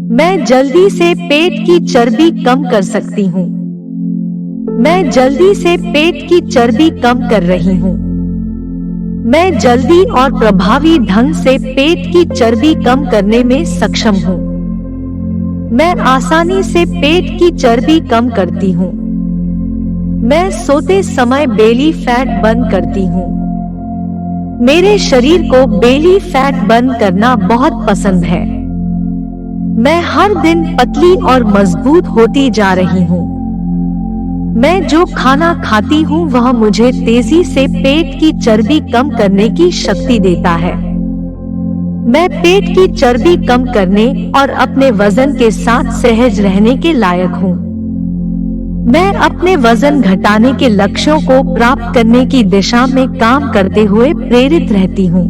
मैं जल्दी से पेट की चर्बी कम कर सकती हूँ। मैं जल्दी से पेट की चर्बी कम कर रही हूँ। मैं जल्दी और प्रभावी ढंग से पेट की चर्बी कम करने में सक्षम हूँ। मैं आसानी से पेट की चर्बी कम करती हूँ। मैं सोते समय बेली फैट बर्न करती हूँ। मेरे शरीर को बेली फैट बर्न करना बहुत पसंद है। मैं हर दिन पतली और मजबूत होती जा रही हूँ। मैं जो खाना खाती हूँ वह मुझे तेजी से पेट की चर्बी कम करने की शक्ति देता है। मैं पेट की चर्बी कम करने और अपने वजन के साथ सहज रहने के लायक हूँ। मैं अपने वजन घटाने के लक्ष्यों को प्राप्त करने की दिशा में काम करते हुए प्रेरित रहती हूँ।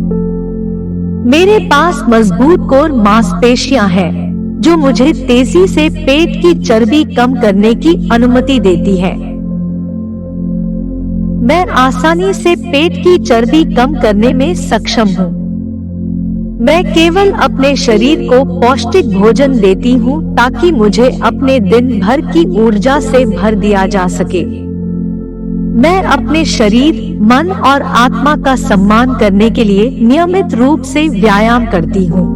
मेरे पास मजबूत कोर मांसपेशियां हैं जो मुझे तेजी से पेट की चर्बी कम करने की अनुमति देती है। मैं आसानी से पेट की चर्बी कम करने में सक्षम हूँ। मैं केवल अपने शरीर को पौष्टिक भोजन देती हूँ ताकि मुझे अपने दिन भर की ऊर्जा से भर दिया जा सके। मैं अपने शरीर, मन और आत्मा का सम्मान करने के लिए नियमित रूप से व्यायाम करती हूँ।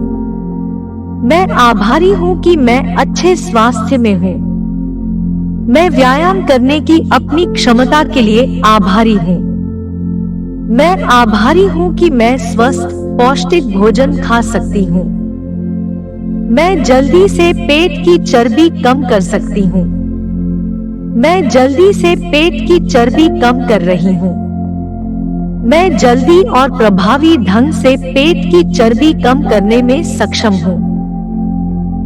मैं आभारी हूँ कि मैं अच्छे स्वास्थ्य में हूँ। मैं व्यायाम करने की अपनी क्षमता के लिए आभारी हूँ। मैं आभारी हूँ कि मैं स्वस्थ, पौष्टिक भोजन खा सकती हूँ। मैं जल्दी से पेट की चर्बी कम कर सकती हूँ। मैं जल्दी से पेट की चर्बी कम कर रही हूँ। मैं जल्दी और प्रभावी ढंग से पेट की चर्बी कम करने में सक्षम हूँ।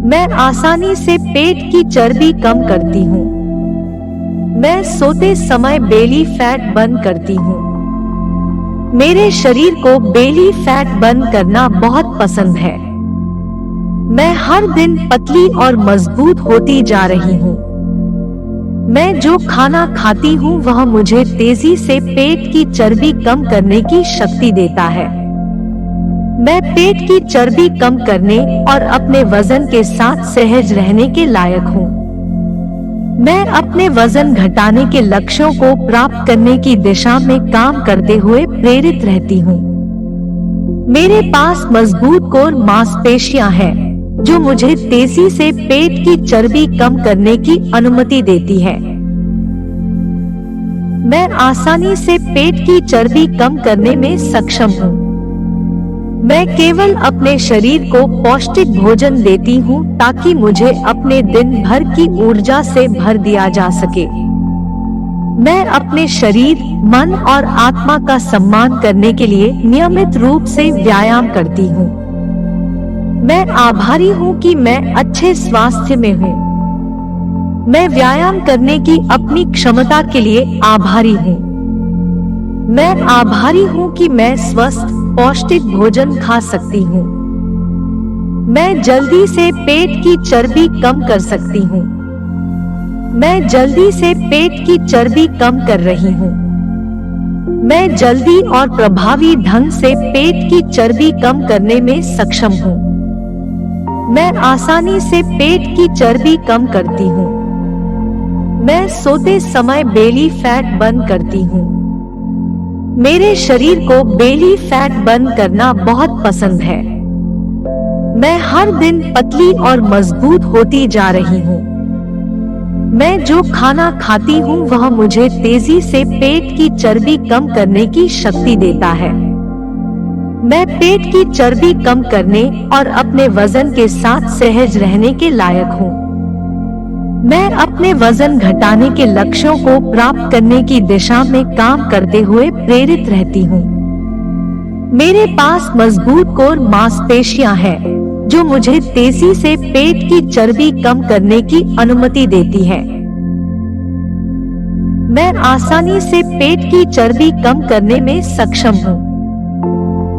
मैं आसानी से पेट की चर्बी कम करती हूँ। मैं सोते समय बेली फैट बर्न करती हूँ। मेरे शरीर को बेली फैट बर्न करना बहुत पसंद है। मैं हर दिन पतली और मजबूत होती जा रही हूँ। मैं जो खाना खाती हूँ वह मुझे तेजी से पेट की चर्बी कम करने की शक्ति देता है। मैं पेट की चर्बी कम करने और अपने वजन के साथ सहज रहने के लायक हूँ। मैं अपने वजन घटाने के लक्ष्यों को प्राप्त करने की दिशा में काम करते हुए प्रेरित रहती हूँ। मेरे पास मजबूत कोर मांसपेशियां हैं जो मुझे तेजी से पेट की चर्बी कम करने की अनुमति देती है। मैं आसानी से पेट की चर्बी कम करने में सक्षम हूँ। मैं केवल अपने शरीर को पौष्टिक भोजन देती हूँ ताकि मुझे अपने दिन भर की ऊर्जा से भर दिया जा सके। मैं अपने शरीर, मन और आत्मा का सम्मान करने के लिए नियमित रूप से व्यायाम करती हूँ। मैं आभारी हूँ कि मैं अच्छे स्वास्थ्य में हूँ। मैं व्यायाम करने की अपनी क्षमता के लिए आभारी हूँ। मैं आभारी हूँ कि मैं स्वस्थ, पौष्टिक भोजन खा सकती हूँ। मैं जल्दी से पेट की चर्बी कम कर सकती हूँ। मैं जल्दी से पेट की चर्बी कम कर रही हूँ। मैं जल्दी और प्रभावी ढंग से पेट की चर्बी कम करने में सक्षम हूँ। मैं आसानी से पेट की चर्बी कम करती हूँ। मैं सोते समय बेली फैट बर्न करती हूँ। मेरे शरीर को बेली फैट बर्न करना बहुत पसंद है। मैं हर दिन पतली और मजबूत होती जा रही हूँ। मैं जो खाना खाती हूँ वह मुझे तेजी से पेट की चर्बी कम करने की शक्ति देता है। मैं पेट की चर्बी कम करने और अपने वजन के साथ सहज रहने के लायक हूँ। मैं अपने वजन घटाने के लक्ष्यों को प्राप्त करने की दिशा में काम करते हुए प्रेरित रहती हूँ। मेरे पास मजबूत कोर मांसपेशियां हैं जो मुझे तेजी से पेट की चर्बी कम करने की अनुमति देती है। मैं आसानी से पेट की चर्बी कम करने में सक्षम हूँ।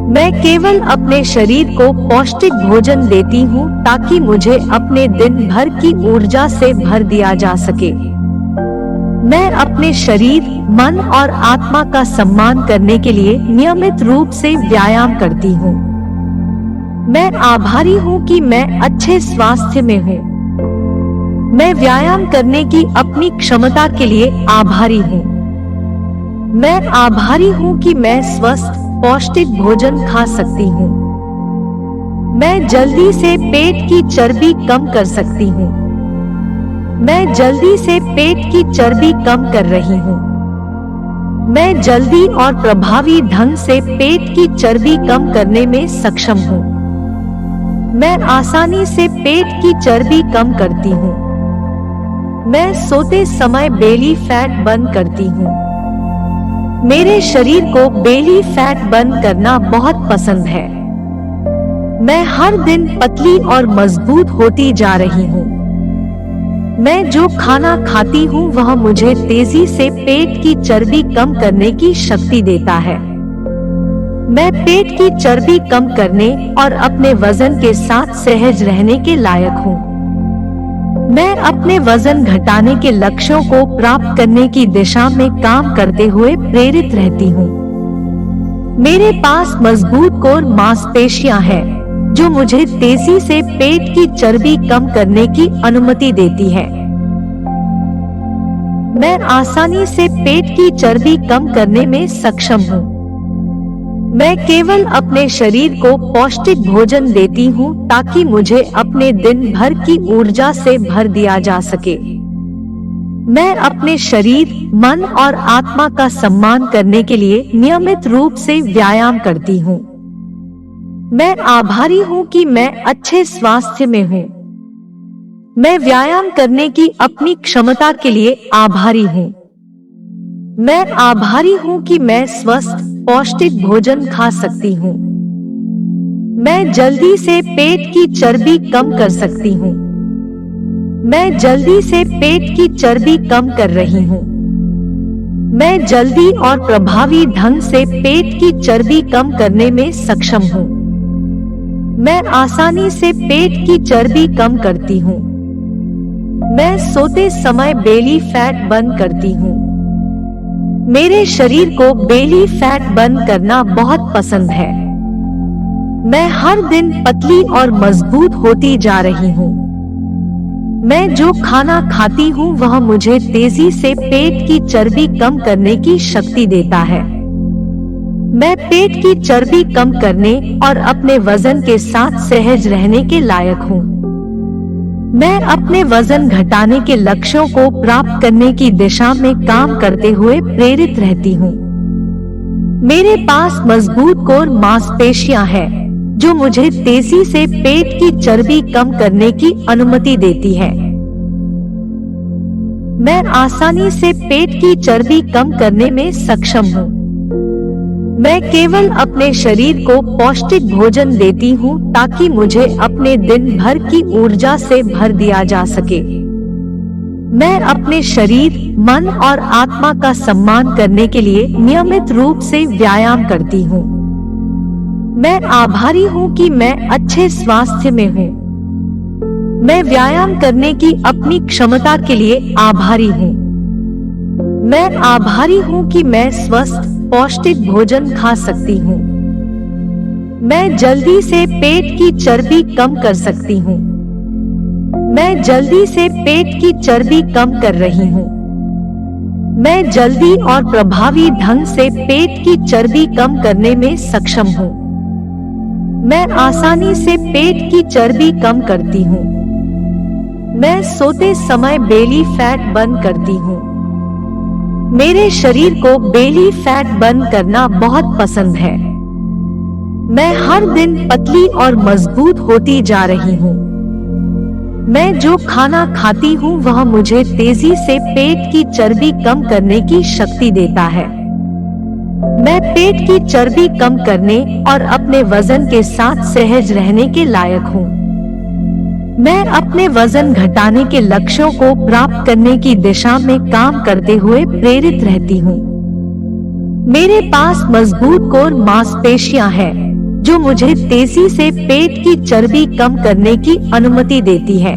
मैं केवल अपने शरीर को पौष्टिक भोजन देती हूँ ताकि मुझे अपने दिन भर की ऊर्जा से भर दिया जा सके। मैं अपने शरीर, मन और आत्मा का सम्मान करने के लिए नियमित रूप से व्यायाम करती हूँ। मैं आभारी हूँ कि मैं अच्छे स्वास्थ्य में हूँ। मैं व्यायाम करने की अपनी क्षमता के लिए आभारी हूँ। मैं आभारी हूँ कि मैं स्वस्थ पौष्टिक भोजन खा सकती हूँ। मैं जल्दी से पेट की चर्बी कम कर सकती हूँ। मैं जल्दी से पेट की चर्बी कम कर रही हूँ। मैं जल्दी और प्रभावी ढंग से पेट की चर्बी कम करने में सक्षम हूँ। मैं आसानी से पेट की चर्बी कम करती हूँ। मैं सोते समय बेली फैट बर्न करती हूँ। मेरे शरीर को बेली फैट बर्न करना बहुत पसंद है। मैं हर दिन पतली और मजबूत होती जा रही हूँ। मैं जो खाना खाती हूँ वह मुझे तेजी से पेट की चर्बी कम करने की शक्ति देता है। मैं पेट की चर्बी कम करने और अपने वजन के साथ सहज रहने के लायक हूँ। मैं अपने वजन घटाने के लक्ष्यों को प्राप्त करने की दिशा में काम करते हुए प्रेरित रहती हूँ। मेरे पास मजबूत कोर मांसपेशियां हैं जो मुझे तेजी से पेट की चर्बी कम करने की अनुमति देती है। मैं आसानी से पेट की चर्बी कम करने में सक्षम हूँ। मैं केवल अपने शरीर को पौष्टिक भोजन देती हूँ ताकि मुझे अपने दिन भर की ऊर्जा से भर दिया जा सके। मैं अपने शरीर, मन और आत्मा का सम्मान करने के लिए नियमित रूप से व्यायाम करती हूँ। मैं आभारी हूँ कि मैं अच्छे स्वास्थ्य में हूँ। मैं व्यायाम करने की अपनी क्षमता के लिए आभारी हूँ। मैं आभारी हूँ कि मैं स्वस्थ पौष्टिक भोजन खा सकती हूँ। मैं जल्दी से पेट की चर्बी कम कर सकती हूँ। मैं जल्दी से पेट की चर्बी कम कर रही हूँ। मैं जल्दी और प्रभावी ढंग से पेट की चर्बी कम करने में सक्षम हूँ। मैं आसानी से पेट की चर्बी कम करती हूँ। मैं सोते समय बेली फैट बर्न करती हूँ। मेरे शरीर को बेली फैट बर्न करना बहुत पसंद है। मैं हर दिन पतली और मजबूत होती जा रही हूँ। मैं जो खाना खाती हूँ वह मुझे तेजी से पेट की चर्बी कम करने की शक्ति देता है। मैं पेट की चर्बी कम करने और अपने वजन के साथ सहज रहने के लायक हूँ। मैं अपने वजन घटाने के लक्ष्यों को प्राप्त करने की दिशा में काम करते हुए प्रेरित रहती हूँ। मेरे पास मजबूत कोर मांसपेशियां हैं जो मुझे तेजी से पेट की चर्बी कम करने की अनुमति देती है। मैं आसानी से पेट की चर्बी कम करने में सक्षम हूँ। मैं केवल अपने शरीर को पौष्टिक भोजन देती हूँ ताकि मुझे अपने दिन भर की ऊर्जा से भर दिया जा सके। मैं अपने शरीर, मन और आत्मा का सम्मान करने के लिए नियमित रूप से व्यायाम करती हूँ। मैं आभारी हूँ कि मैं अच्छे स्वास्थ्य में हूँ। मैं व्यायाम करने की अपनी क्षमता के लिए आभारी हूँ। मैं आभारी हूँ कि मैं स्वस्थ पौष्टिक भोजन खा सकती हूँ। मैं जल्दी से पेट की चर्बी कम कर सकती हूँ। मैं जल्दी से पेट की चर्बी कम कर रही हूँ। मैं जल्दी और प्रभावी ढंग से पेट की चर्बी कम करने में सक्षम हूँ। मैं आसानी से पेट की चर्बी कम करती हूँ। मैं सोते समय बेली फैट बर्न करती हूँ। मेरे शरीर को बेली फैट बर्न करना बहुत पसंद है। मैं हर दिन पतली और मजबूत होती जा रही हूँ। मैं जो खाना खाती हूँ वह मुझे तेजी से पेट की चर्बी कम करने की शक्ति देता है। मैं पेट की चर्बी कम करने और अपने वजन के साथ सहज रहने के लायक हूँ। मैं अपने वजन घटाने के लक्ष्यों को प्राप्त करने की दिशा में काम करते हुए प्रेरित रहती हूँ। मेरे पास मजबूत कोर मांसपेशियां हैं जो मुझे तेजी से पेट की चर्बी कम करने की अनुमति देती है।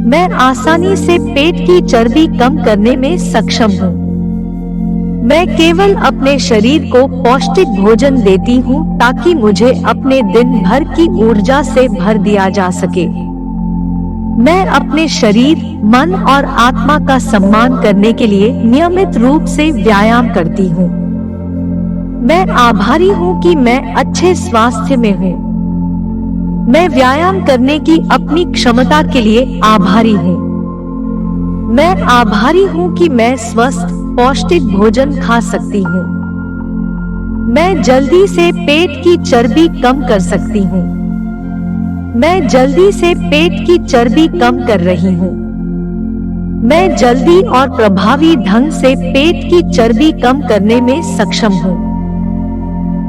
मैं आसानी से पेट की चर्बी कम करने में सक्षम हूँ। मैं केवल अपने शरीर को पौष्टिक भोजन देती हूँ ताकि मुझे अपने दिन भर की ऊर्जा से भर दिया जा सके। मैं अपने शरीर, मन और आत्मा का सम्मान करने के लिए नियमित रूप से व्यायाम करती हूँ। मैं आभारी हूँ कि मैं अच्छे स्वास्थ्य में हूँ। मैं व्यायाम करने की अपनी क्षमता के लिए आभारी हूँ। मैं आभारी हूँ कि मैं स्वस्थ, पौष्टिक भोजन खा सकती हूँ। मैं जल्दी से पेट की चर्बी कम कर सकती हूँ। मैं जल्दी से पेट की चर्बी कम कर रही हूँ। मैं जल्दी और प्रभावी ढंग से पेट की चर्बी कम करने में सक्षम हूँ।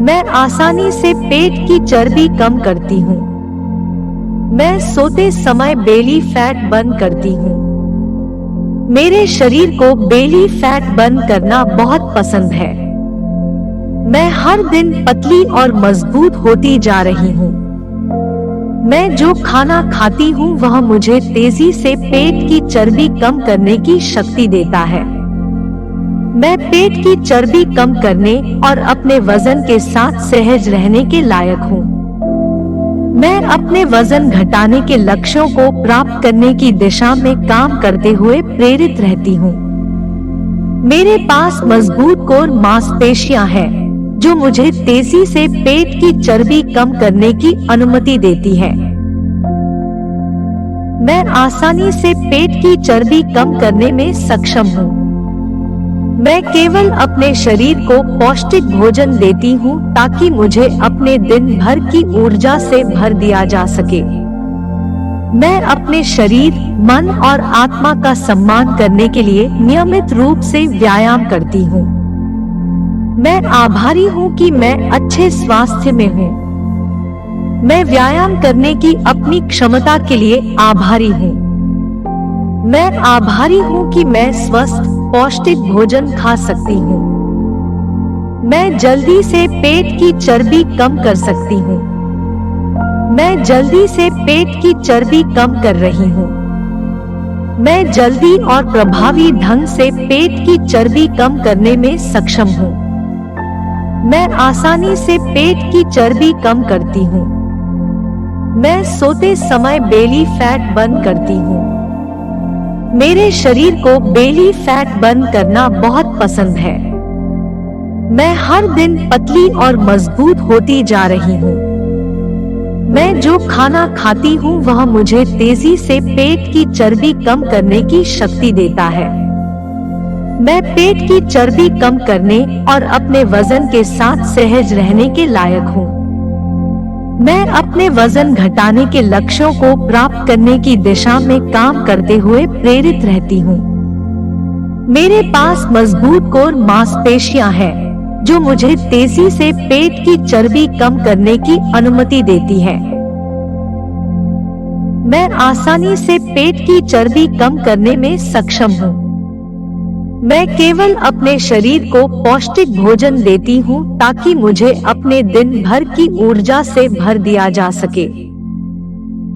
मैं आसानी से पेट की चर्बी कम करती हूँ। मैं सोते समय बेली फैट बर्न करती हूँ। मेरे शरीर को बेली फैट बर्न करना बहुत पसंद है। मैं हर दिन पतली और मजबूत होती जा रही हूँ। मैं जो खाना खाती हूँ वह मुझे तेजी से पेट की चर्बी कम करने की शक्ति देता है। मैं पेट की चर्बी कम करने और अपने वजन के साथ सहज रहने के लायक हूँ। मैं अपने वजन घटाने के लक्ष्यों को प्राप्त करने की दिशा में काम करते हुए प्रेरित रहती हूँ। मेरे पास मजबूत कोर मांसपेशियां हैं, जो मुझे तेजी से पेट की चर्बी कम करने की अनुमति देती है। मैं आसानी से पेट की चर्बी कम करने में सक्षम हूँ। मैं केवल अपने शरीर को पौष्टिक भोजन देती हूँ ताकि मुझे अपने दिन भर की ऊर्जा से भर दिया जा सके। मैं अपने शरीर, मन और आत्मा का सम्मान करने के लिए नियमित रूप से व्यायाम करती हूँ। मैं आभारी हूँ कि मैं अच्छे स्वास्थ्य में हूँ। मैं व्यायाम करने की अपनी क्षमता के लिए आभारी हूँ। मैं आभारी हूँ कि मैं स्वस्थ, पौष्टिक भोजन खा सकती हूँ। मैं जल्दी से पेट की चर्बी कम कर सकती हूँ। मैं जल्दी से पेट की चर्बी कम कर रही हूँ। मैं जल्दी और प्रभावी ढंग से पेट की चर्बी कम करने में सक्षम हूँ। मैं आसानी से पेट की चर्बी कम करती हूँ। मैं सोते समय बेली फैट बर्न करती हूँ। मेरे शरीर को बेली फैट बर्न करना बहुत पसंद है। मैं हर दिन पतली और मजबूत होती जा रही हूँ। मैं जो खाना खाती हूँ वह मुझे तेजी से पेट की चर्बी कम करने की शक्ति देता है। मैं पेट की चर्बी कम करने और अपने वजन के साथ सहज रहने के लायक हूँ। मैं अपने वजन घटाने के लक्ष्यों को प्राप्त करने की दिशा में काम करते हुए प्रेरित रहती हूँ। मेरे पास मजबूत कोर मांसपेशियां हैं, जो मुझे तेजी से पेट की चर्बी कम करने की अनुमति देती है। मैं आसानी से पेट की चर्बी कम करने में सक्षम हूँ। मैं केवल अपने शरीर को पौष्टिक भोजन देती हूँ ताकि मुझे अपने दिन भर की ऊर्जा से भर दिया जा सके।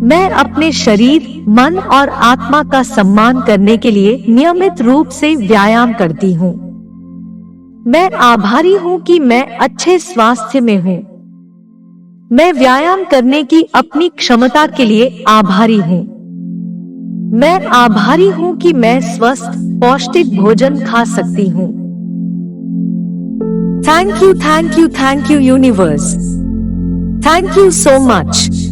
मैं अपने शरीर, मन और आत्मा का सम्मान करने के लिए नियमित रूप से व्यायाम करती हूँ। मैं आभारी हूँ कि मैं अच्छे स्वास्थ्य में हूँ। मैं व्यायाम करने की अपनी क्षमता के लिए आभारी हूँ। मैं आभारी हूँ कि मैं स्वस्थ, पौष्टिक भोजन खा सकती हूँ। Thank you universe. Thank you so much.